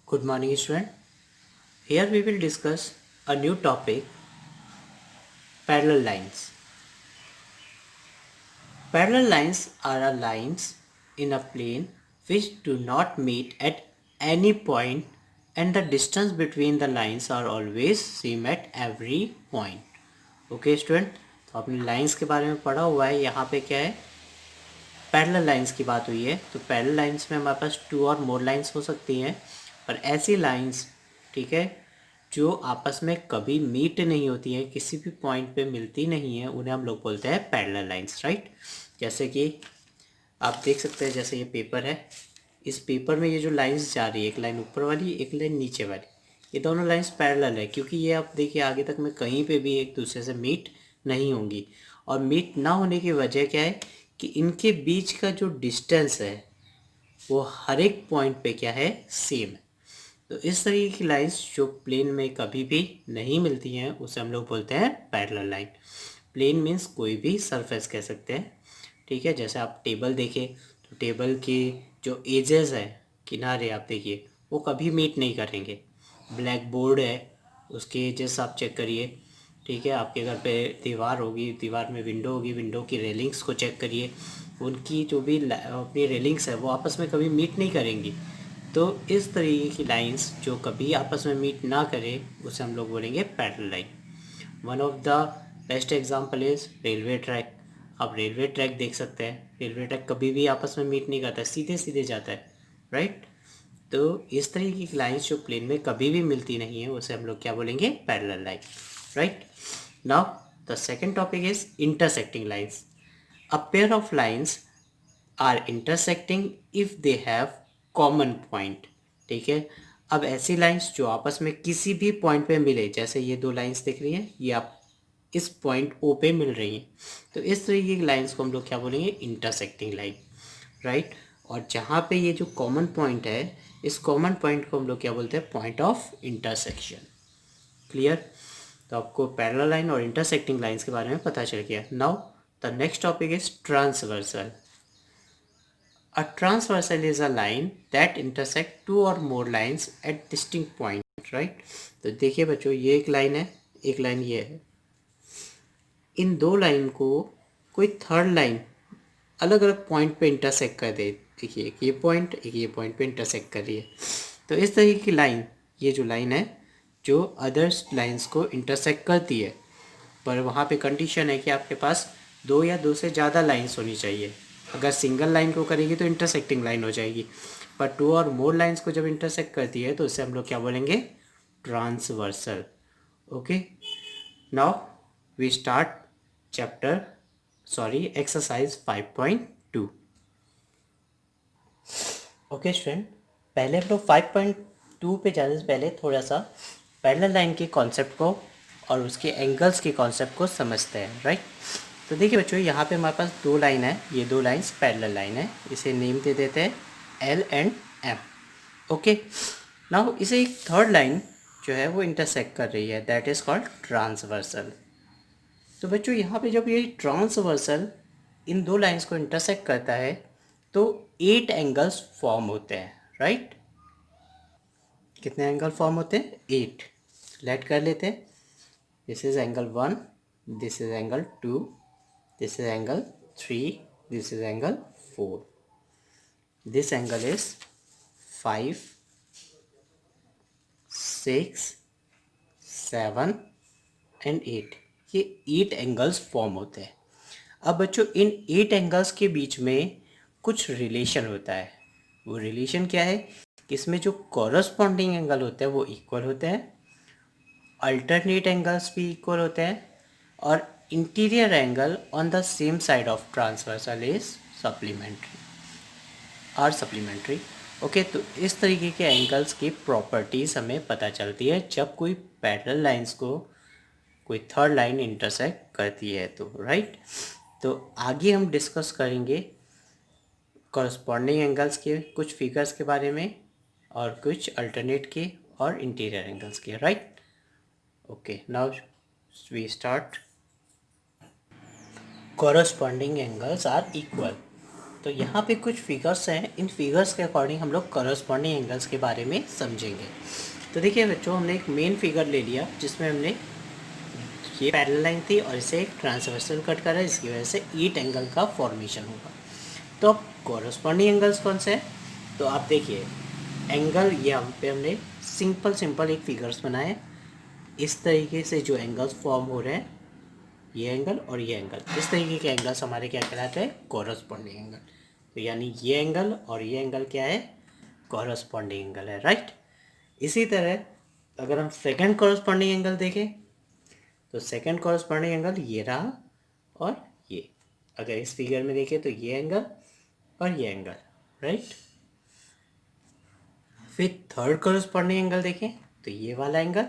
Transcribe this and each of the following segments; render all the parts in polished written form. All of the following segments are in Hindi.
Good morning, student. Here we will discuss a new topic, parallel lines. Parallel lines are lines in a plane which do not meet at any point and the distance between the lines are always same at every point. Okay, student. तो आपने लाइंस के बारे में पढ़ा हुआ है. यहाँ पे क्या है, पैरेलल लाइंस की बात हुई है. तो पैरेलल लाइंस में हमारे पास टू और मोर लाइंस हो सकती हैं, पर ऐसी लाइंस, ठीक है, जो आपस में कभी मीट नहीं होती हैं, किसी भी पॉइंट पे मिलती नहीं है, उन्हें हम लोग बोलते हैं पैरेलल लाइंस, राइट. जैसे कि आप देख सकते हैं, जैसे ये पेपर है, इस पेपर में ये जो लाइंस जा रही है, एक लाइन ऊपर वाली, एक लाइन नीचे वाली, ये दोनों लाइंस पैरेलल है, क्योंकि ये आप देखिए आगे तक में कहीं पे भी एक दूसरे से मीट नहीं होंगी. और मीट ना होने की वजह क्या है कि इनके बीच का जो डिस्टेंस है वो हर एक पॉइंट पे क्या है, सेम है. तो इस तरीके की लाइंस जो प्लेन में कभी भी नहीं मिलती हैं उसे हम लोग बोलते हैं पैरेलल लाइन. प्लेन मीन्स कोई भी सरफेस कह सकते हैं, ठीक है. जैसे आप टेबल देखें तो टेबल के जो एजेस है, किनारे आप देखिए, वो कभी मीट नहीं करेंगे. ब्लैक बोर्ड है, उसके एजेस आप चेक करिए, ठीक है. आपके घर पे दीवार होगी, दीवार में विंडो होगी, विंडो की रेलिंग्स को चेक करिए, उनकी जो भी अपनी रेलिंग्स है वो आपस में कभी मीट नहीं करेंगी. तो इस तरीके की लाइंस जो कभी आपस में मीट ना करे उसे हम लोग बोलेंगे parallel line. One of the best example is railway track. आप रेलवे ट्रैक देख सकते हैं, रेलवे ट्रैक कभी भी आपस में मीट नहीं करता, सीधे सीधे जाता है, राइट. तो इस तरीके की लाइंस जो प्लेन में कभी भी मिलती नहीं है उसे हम लोग क्या बोलेंगे, parallel line, right. Now the second topic is intersecting lines. A pair of lines are intersecting if they have common point, ठीक है. अब ऐसी लाइंस जो आपस में किसी भी पॉइंट पे मिले, जैसे ये दो लाइंस दिख रही हैं, ये आप इस पॉइंट ओ पे मिल रही हैं, तो इस तरीके की लाइंस को हम लोग क्या बोलेंगे, इंटरसेक्टिंग लाइन, राइट. और जहाँ पे ये जो कॉमन पॉइंट है, इस कॉमन पॉइंट को हम लोग क्या बोलते हैं, पॉइंट ऑफ इंटरसेक्शन. क्लियर. तो आपको पैरेलल लाइन और इंटरसेक्टिंग लाइंस के बारे में पता चल गया. Now the next topic is transversal. A transversal is a line that intersect two or more lines at distinct point, right? तो देखिए बच्चों, ये एक लाइन है, एक लाइन ये है. इन दो लाइन को कोई थर्ड लाइन अलग अलग पॉइंट पे इंटरसेक्ट कर दे. देखिए एक ये पॉइंट पे इंटरसेक्ट कर रही है. तो इस तरीके की लाइन, ये जो लाइन है जो अदर्स लाइंस को इंटरसेक्ट करती है, पर वहाँ पे कंडीशन है कि आपके पास दो या दो से ज़्यादा लाइंस होनी चाहिए. अगर सिंगल लाइन को करेगी तो इंटरसेक्टिंग लाइन हो जाएगी, पर टू और मोर लाइंस को जब इंटरसेक्ट करती है तो उसे हम लोग क्या बोलेंगे, transversal. Okay. Now we start chapter exercise 5.2. Okay student, पहले हम लोग 5.2 पे जाने से पहले थोड़ा सा पैरेलल लाइन के कॉन्सेप्ट को और उसके एंगल्स के कॉन्सेप्ट को समझते हैं, राइट. तो देखिए बच्चों, यहाँ पे हमारे पास दो लाइन है, ये दो लाइंस पैरेलल लाइन है, इसे नेम दे देते हैं L and M. Okay. Now इसे एक थर्ड लाइन जो है वो इंटरसेक्ट कर रही है, दैट इज़ कॉल्ड ट्रांसवर्सल. तो बच्चों यहाँ पे जब ये ट्रांसवर्सल इन दो लाइंस को इंटरसेक्ट करता है तो 8 एंगल्स फॉर्म होते हैं, राइट. कितने एंगल फॉर्म होते हैं, 8. लेट कर लेते हैं. This is angle 1, this is angle 2, this is angle 3, this is angle 4. This angle is 5, 6, 7 and 8. ये 8 एंगल्स फॉर्म होते हैं. अब बच्चों इन 8 एंगल्स के बीच में कुछ रिलेशन होता है. वो रिलेशन क्या है कि इसमें जो कॉरस्पॉन्डिंग एंगल होते हैं वो इक्वल होते हैं, अल्टरनेट एंगल्स भी इक्वल होते हैं, और interior angle on the same side of transversal is supplementary. Okay. तो इस तरीके के एंगल्स की प्रॉपर्टीज़ हमें पता चलती है जब कोई पैरेलल लाइंस को कोई थर्ड लाइन इंटरसेक्ट करती है, तो राइट. तो आगे हम डिस्कस करेंगे कॉरस्पॉन्डिंग एंगल्स के कुछ फिगर्स के बारे में और कुछ अल्टरनेट के और इंटीरियर एंगल्स के, right. Okay. Now we start. Corresponding angles are equal. तो यहाँ पे कुछ फिगर्स हैं, इन फिगर्स के अकॉर्डिंग हम लोग करस्पॉन्डिंग एंगल्स के बारे में समझेंगे। तो देखिए बच्चों, हमने एक मेन फिगर ले लिया जिसमें हमने ये पैरेलल लाइन थी और इसे एक ट्रांसवर्सल कट करा, जिसकी वजह से ईट एंगल का फॉर्मेशन होगा। तो अब कॉरस्पॉन्डिंग एंगल्स कौन से हैं? तो आप देखिए एंगल, यहाँ पे हमने सिंपल एक फिगर्स बनाए। इस तरीके से जो एंगल्स फॉर्म हो रहे हैं, ये एंगल और ये एंगल, इस तरीके के एंगल्स हमारे क्या कहलाते हैं? Corresponding angle. तो यानी ये एंगल और ये एंगल क्या है? कॉरस्पॉन्डिंग एंगल है, राइट। इसी तरह अगर हम सेकंड कॉरस्पॉन्डिंग एंगल देखें, तो सेकंड कॉरस्पॉन्डिंग एंगल ये रहा और ये। अगर इस फिगर में देखें तो ये एंगल और ये एंगल, राइट। फिर थर्ड कॉरस्पॉन्डिंग एंगल देखें तो ये वाला एंगल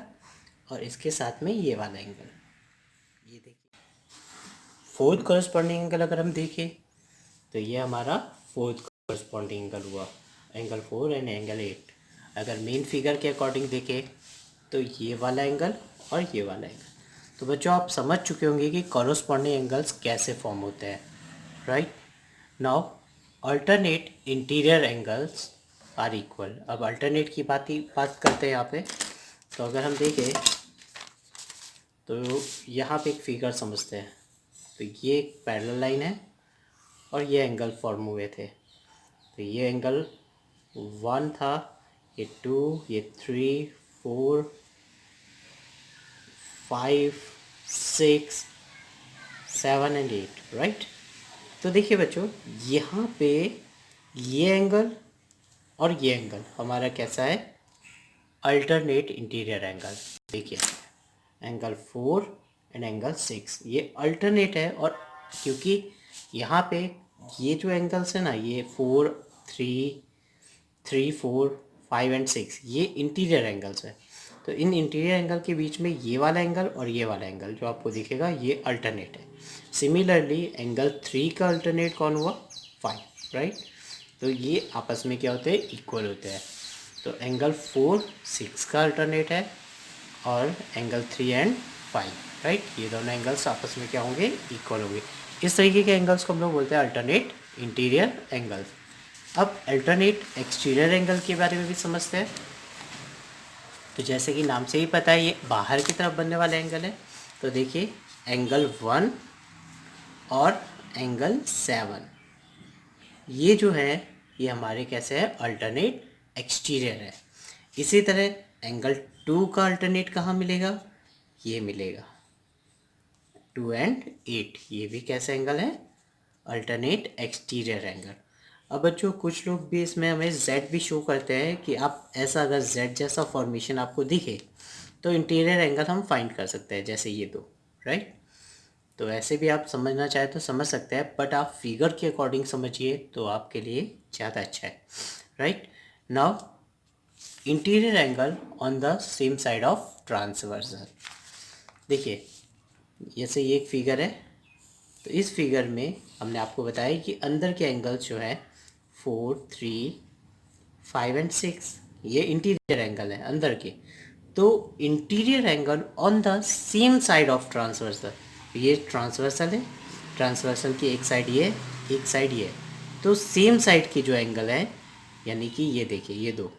और इसके साथ में ये वाला एंगल, ये देखिए। फोर्थ कॉरस्पॉन्डिंग एंगल अगर हम देखें तो ये हमारा फोर्थ कॉरस्पॉन्डिंग एंगल हुआ, एंगल 4 एंड एंगल 8। अगर मेन फिगर के अकॉर्डिंग देखें तो ये वाला एंगल और ये वाला एंगल। तो बच्चों आप समझ चुके होंगे कि कॉरस्पॉन्डिंग एंगल्स कैसे फॉर्म होते हैं, right. Now alternate interior angles are equal. अब अल्टरनेट की बात करते हैं यहाँ पे। तो अगर हम देखें तो यहाँ पे एक फिगर समझते हैं। तो ये एक पैरेलल लाइन है और ये एंगल फॉर्म हुए थे। तो ये एंगल 1 था, ये 2, ये 3, 4, 5, 6, 7 एंड 8, राइट। तो देखिए बच्चों, यहाँ पे ये एंगल और ये एंगल हमारा कैसा है? Alternate interior angle. देखिए एंगल 4 एंड एंगल 6 ये अल्टरनेट है। और क्योंकि यहाँ पे ये जो एंगल्स है ना, ये 4, 3, 4, 5 एंड 6 ये इंटीरियर एंगल्स है। तो इन इंटीरियर एंगल के बीच में ये वाला एंगल और ये वाला एंगल जो आपको दिखेगा, ये अल्टरनेट है। सिमिलरली एंगल 3 का अल्टरनेट कौन हुआ? 5, राइट। तो ये आपस में क्या होते हैं? इक्वल होते हैं। तो एंगल 4, 6 का अल्टरनेट है और एंगल 3 एंड 5, राइट। ये दोनों एंगल्स आपस में क्या होंगे? इक्वल होंगे। इस तरीके के एंगल्स को हम लोग बोलते हैं अल्टरनेट इंटीरियर एंगल्स। अब अल्टरनेट एक्सटीरियर एंगल के बारे में भी समझते हैं। तो जैसे कि नाम से ही पता है, ये बाहर की तरफ बनने वाला एंगल है। तो देखिए एंगल 1 और एंगल 7 ये जो है, ये हमारे कैसे है? अल्टरनेट एक्सटीरियर है। इसी तरह एंगल 2 का अल्टरनेट कहाँ मिलेगा? ये मिलेगा 2 एंड 8, ये भी कैसे एंगल है? Alternate exterior angle. अब बच्चों कुछ लोग भी इसमें हमें Z भी शो करते हैं कि आप ऐसा, अगर Z जैसा फॉर्मेशन आपको दिखे तो इंटीरियर एंगल हम फाइंड कर सकते हैं, जैसे ये दो, राइट। तो ऐसे भी आप समझना चाहे तो समझ सकते हैं, बट आप फिगर के अकॉर्डिंग समझिए तो आपके लिए ज़्यादा अच्छा है, right. Now interior angle on the same side of transversal. देखिए जैसे ये एक फिगर है, तो इस फिगर में हमने आपको बताया कि अंदर के एंगल्स जो है 4, 3, 5 एंड 6 ये इंटीरियर एंगल है अंदर के। तो interior angle on the same side of transversal, ये ट्रांसवर्सल है, ट्रांसवर्सल की एक साइड ये, एक साइड ये। तो सेम साइड के जो एंगल है, यानी कि ये देखिए ये दो,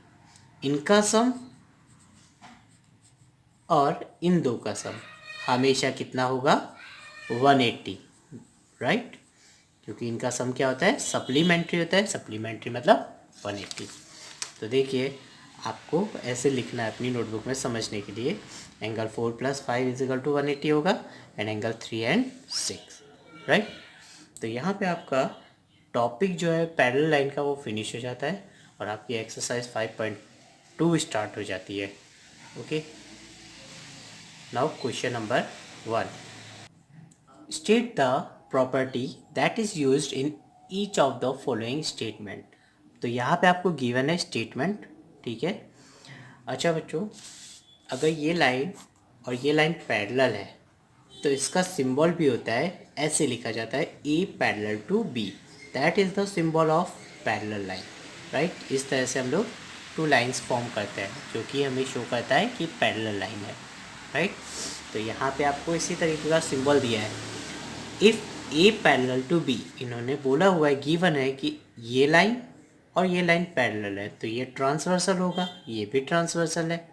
इनका सम और इन दो का सम हमेशा कितना होगा? 180, राइट। क्योंकि इनका सम क्या होता है? सप्लीमेंट्री होता है। सप्लीमेंट्री मतलब 180। तो देखिए आपको ऐसे लिखना है अपनी नोटबुक में समझने के लिए। एंगल 4 + 5 = 180 होगा एंड एंगल 3 एंड 6, राइट। तो यहाँ पे आपका टॉपिक जो है पैरेलल लाइन का वो फिनिश हो जाता है और आपकी एक्सरसाइज 5.2 स्टार्ट हो जाती है। Okay, now question number 1, state the property that is used in each of the following statement. तो यहाँ पे आपको गिवन है स्टेटमेंट, ठीक है। अच्छा बच्चों, अगर ये लाइन और ये लाइन पैरेलल है तो इसका सिंबल भी होता है, ऐसे लिखा जाता है A parallel to B, that is the symbol of parallel line, right. इस तरह से हम लोग 2 लाइन्स फॉर्म करते हैं जो कि हमें शो करता है कि पैरेलल लाइन है, राइट। तो यहाँ पे आपको इसी तरीके का सिंबल दिया है। If A parallel to B, इन्होंने बोला हुआ है, गिवन है कि ये लाइन और ये लाइन पैरेलल है, तो ये ट्रांसवर्सल होगा, ये भी ट्रांसवर्सल है,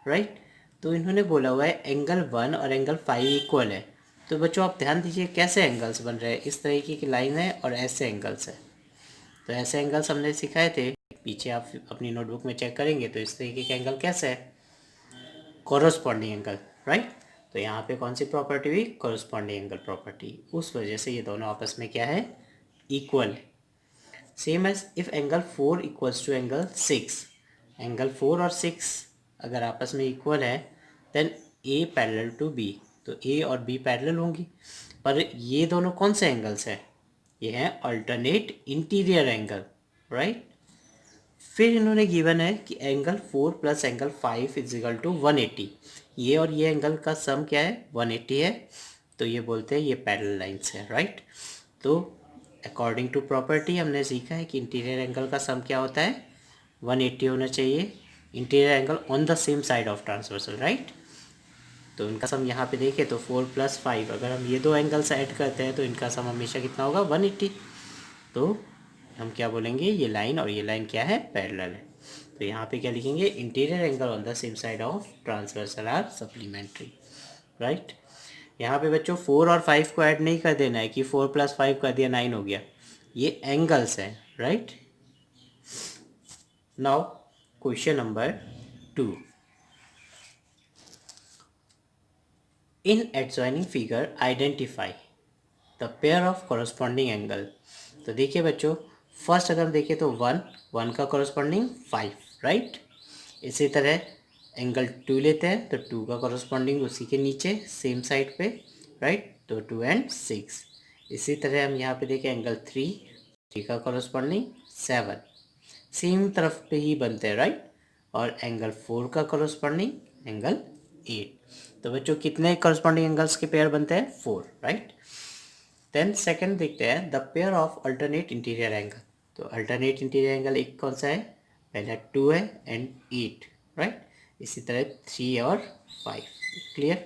राइट। तो इन्होंने बोला हुआ है एंगल 1 और एंगल 5 इक्वल है। तो बच्चों आप ध्यान दीजिए कैसे एंगल्स बन रहे हैं, इस तरीके की लाइन है और ऐसे एंगल्स है। तो ऐसे एंगल्स हमने सिखाए थे, पीछे आप अपनी नोटबुक में चेक करेंगे तो इस तरीके के एंगल कैसे है, कोरोस्पॉन्डिंग एंगल, राइट। तो यहाँ पे कौन सी प्रॉपर्टी हुई, कोरोस्पॉन्डिंग एंगल प्रॉपर्टी, उस वजह से ये दोनों आपस में क्या है, इक्वल है। Same as if angle 4 equals to angle 6, angle 4 और 6 अगर आपस में इक्वल है then A parallel to B, तो ए और बी पैरेलल होंगी। पर ये दोनों कौन से एंगल्स हैं, ये हैं अल्टरनेट इंटीरियर एंगल, राइट। फिर इन्होंने गिवन है कि angle 4 plus angle 5 is equal to 180, ये और ये एंगल का सम क्या है, 180 है, तो ये बोलते हैं ये पैरेलल लाइंस है, राइट। तो अकॉर्डिंग टू प्रॉपर्टी हमने सीखा है कि इंटीरियर एंगल का सम क्या होता है, 180 होना चाहिए, interior angle on the same side of transversal, right. तो इनका सम यहाँ पे देखें तो 4 प्लस 5, अगर हम ये दो एंगल्स ऐड करते हैं तो इनका सम हमेशा कितना होगा, 180। तो हम क्या बोलेंगे, ये लाइन और ये लाइन क्या है, पैरेलल है। तो यहाँ पे क्या लिखेंगे, interior angle on the same side of transversal are supplementary, right. यहाँ पे बच्चों 4 और 5 को ऐड नहीं कर देना है कि 4 प्लस 5 कर दिया 9 हो गया, ये एंगल्स हैं, right. Now question number 2, in adjoining figure identify the pair of corresponding angle. तो देखिए बच्चों, फर्स्ट अगर देखें तो 1 का कॉरस्पॉन्डिंग 5, राइट। इसी तरह एंगल 2 लेते हैं तो 2 का कॉरस्पॉन्डिंग उसी के नीचे सेम साइड पे, राइट, तो 2 एंड 6। इसी तरह हम यहाँ पे देखें एंगल 3 का कॉरस्पॉन्डिंग 7, सेम तरफ पे ही बनते हैं, राइट। और एंगल 4 का कॉरस्पॉन्डिंग एंगल 8। तो बच्चों कितने कॉरस्पॉन्डिंग एंगल्स के पेयर बनते हैं, 4, राइट। देन सेकंड देखते हैं the pair of alternate interior angle. तो अल्टरनेट इंटीरियर एंगल एक कौन सा है, पहला 2 है एंड 8, राइट। इसी तरह 3 और 5, clear.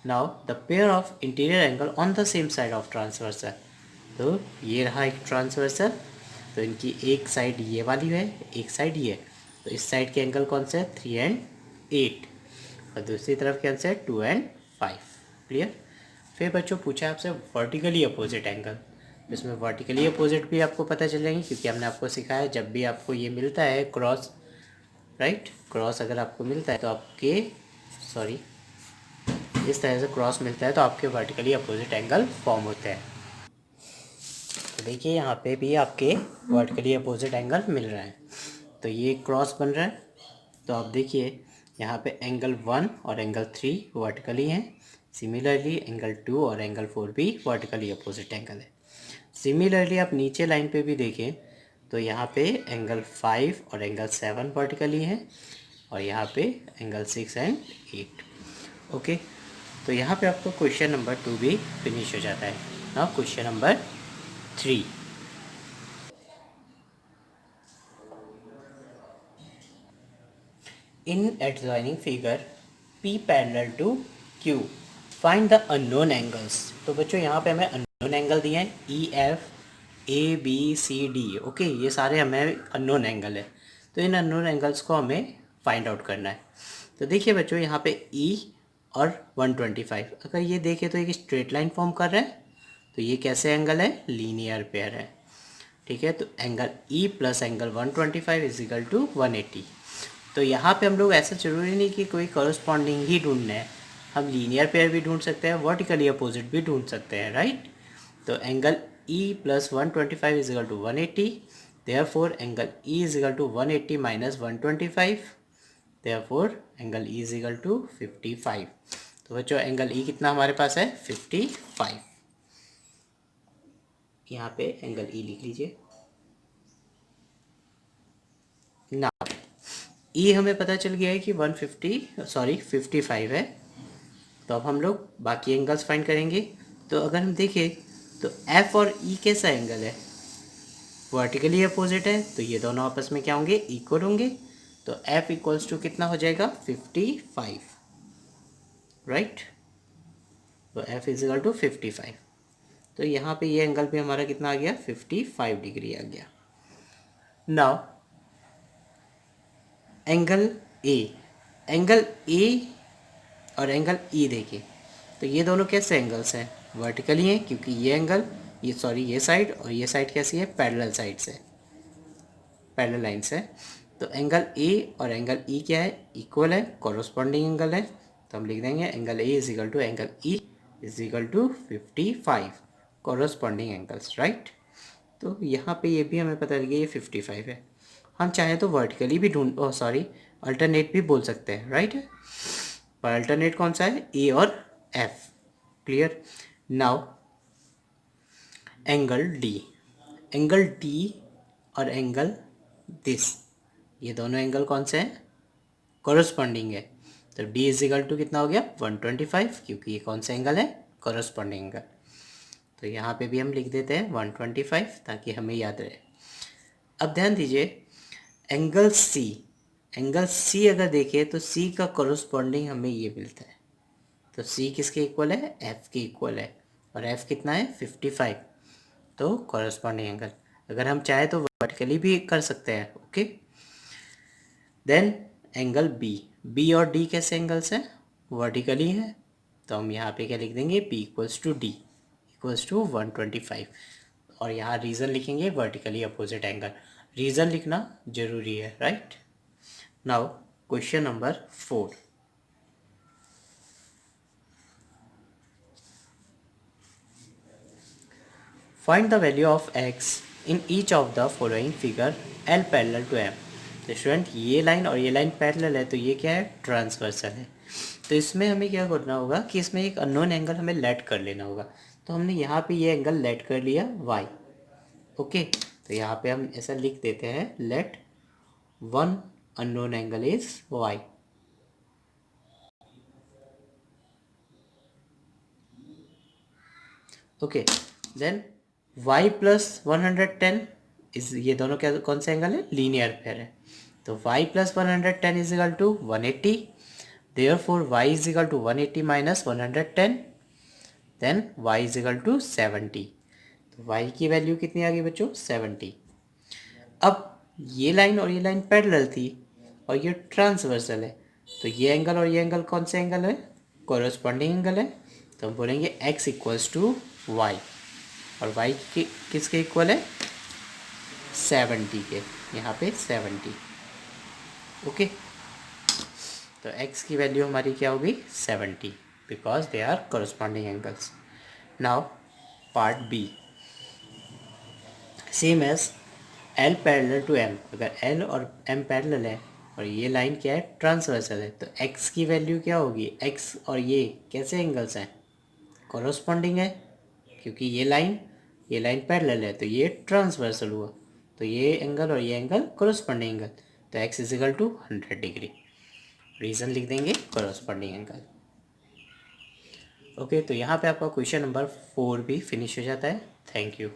Now the pair of interior angle on the same side of transversal. तो ये रहा एक ट्रांसवर्सल, तो इनकी एक साइड ये वाली है, एक साइड ये, तो इस साइड के एंगल कौन से है, 3 एंड 8, और दूसरी तरफ के आंसर है 2 एंड 5, क्लियर। फिर बच्चों पूछा आपसे वर्टिकली अपोजिट एंगल, इसमें वर्टिकली अपोजिट भी आपको पता चल जाएंगे, क्योंकि हमने आपको सिखाया जब भी आपको ये मिलता है क्रॉस, राइट, क्रॉस अगर आपको मिलता है तो आपके सॉरी इस तरह से क्रॉस मिलता है तो आपके वर्टिकली अपोजिट एंगल फॉर्म होते हैं। तो देखिए यहाँ पे भी आपके वर्टिकली अपोजिट एंगल मिल रहा है, तो ये क्रॉस बन रहा है। तो आप देखिए यहाँ पे एंगल 1 और एंगल 3 वर्टिकली हैं, सिमिलरली एंगल 2 और एंगल 4 भी वर्टिकली अपोजिट एंगल है। सिमिलरली आप नीचे लाइन पे भी देखें तो यहाँ पे एंगल 5 और एंगल 7 वर्टिकली हैं, और यहाँ पे एंगल 6 एंड 8, ओके। तो यहाँ पे आपको क्वेश्चन नंबर 2 भी फिनिश हो जाता है। Now question number 3, in adjoining figure P parallel to Q find the unknown angles। तो बच्चों यहाँ पे हमें unknown एंगल दिए हैं EF ABCD, ओके, ये सारे हमें unknown एंगल है, तो इन unknown एंगल्स को हमें फाइंड आउट करना है। तो देखिए बच्चों यहाँ पे E और 125, अगर ये देखें तो एक स्ट्रेट लाइन फॉर्म कर रहा है, तो ये कैसे एंगल है, लीनियर पेयर है, ठीक है। तो angle E plus angle 125 is equal to 180। तो यहाँ पे हम लोग ऐसा ज़रूरी नहीं कि कोई कॉरस्पॉन्डिंग ही ढूंढना है, हम लीनियर पेयर भी ढूंढ सकते हैं, वर्टिकली अपोजिट भी ढूंढ सकते हैं, राइट। तो angle E plus 125 is equal to 180, therefore angle E is equal to 180 minus 125, therefore angle E is equal to 55। तो बच्चों एंगल E कितना हमारे पास है, 55। यहाँ पे एंगल E लिख लीजिए ना। E हमें पता चल गया है कि 55 है। तो अब हम लोग बाकी एंगल्स फाइंड करेंगे। तो अगर हम देखें तो F और E कैसा एंगल है, वर्टिकली अपोजिट है, तो ये दोनों आपस में क्या होंगे, इक्वल होंगे। तो F इक्वल्स टू कितना हो जाएगा, 55, राइट। तो F इज इक्वल टू 55। तो यहाँ पे ये एंगल भी हमारा कितना आ गया, 55 डिग्री आ गया। नाउ एंगल ए और एंगल ई देखिए, तो ये दोनों कैसे एंगल्स हैं, वर्टिकली हैं, क्योंकि ये एंगल ये साइड और ये साइड कैसी है, पैरेलल साइड से, पैरेलल लाइन से। तो एंगल ए और एंगल ई क्या है, इक्वल है, कॉरस्पॉन्डिंग एंगल है। तो हम लिख देंगे angle A is equal to angle E is equal to 55 corresponding angles, right. तो यहाँ पे ये भी हमें पता लग गया ये 55 है। हम चाहे तो वर्टिकली भी अल्टरनेट भी बोल सकते हैं, राइट। पर अल्टरनेट कौन सा है, ए और F, clear. Now angle D और एंगल दिस, ये दोनों एंगल कौन से हैं, कॉरस्पॉन्डिंग है। तो डी इज इक्वल टू कितना हो गया, 125, क्योंकि ये कौन सा एंगल है, कॉरस्पॉन्डिंग एंगल। तो यहाँ पे भी हम लिख देते हैं 125 ताकि हमें याद रहे। अब ध्यान दीजिए एंगल सी अगर देखें तो सी का कॉरस्पॉन्डिंग हमें ये मिलता है। तो सी किसके इक्वल है, एफ के इक्वल है, और एफ कितना है, 55। तो कॉरस्पॉन्डिंग एंगल अगर हम चाहे तो वर्टिकली भी कर सकते हैं, ओके। देन एंगल बी और डी कैसे एंगल्स हैं, वर्टिकली है। तो हम यहाँ पे क्या लिख देंगे, B equals to D equals to 125, और यहाँ रीज़न लिखेंगे वर्टिकली अपोजिट एंगल। रीज़न लिखना जरूरी है, right. Now question number 4। Find the value of x in each of the following figure L parallel to M। तो स्टूडेंट ये लाइन और ये लाइन पैरेलल है, तो ये क्या है, ट्रांसवर्सल है। तो इसमें हमें क्या करना होगा कि इसमें एक अननोन एंगल हमें लेट कर लेना होगा। तो हमने यहाँ पे ये एंगल लेट कर लिया y, ओके। तो यहाँ पे हम ऐसा लिख देते हैं, let one unknown angle is y, okay. Then y plus 110 is, ये दोनों क्या कौन सा एंगल है, लीनियर पेयर है। तो y plus 110 is equal to 180, therefore y is equal to 180 minus 110, then y is equal to 70। तो y की वैल्यू कितनी आ गई बच्चों, 70। अब ये लाइन और ये लाइन पैरेलल थी और ये ट्रांसवर्सल है, तो ये एंगल और ये एंगल कौन से एंगल है, कॉरस्पॉन्डिंग एंगल है। तो हम बोलेंगे x इक्वल्स टू वाई, और y किसके इक्वल है, 70 के, यहाँ पे 70, ओके। तो x की वैल्यू हमारी क्या होगी, 70, because they are corresponding angles. Now part B, same as L parallel to M। अगर L और M पैरेलल है और ये लाइन क्या है, ट्रांसवर्सल है, तो x की वैल्यू क्या होगी, x और ये कैसे एंगल्स हैं, कॉरस्पॉन्डिंग है, क्योंकि ये लाइन पैरेलल है, तो ये ट्रांसवर्सल हुआ, तो ये एंगल और ये एंगल कॉरस्पॉन्डिंग एंगल। तो x is equal to 100 degree, reason लिख देंगे कॉरस्पॉन्डिंग एंगल, ओके। तो यहाँ पे आपका क्वेश्चन नंबर 4 भी फिनिश हो जाता है। Thank you.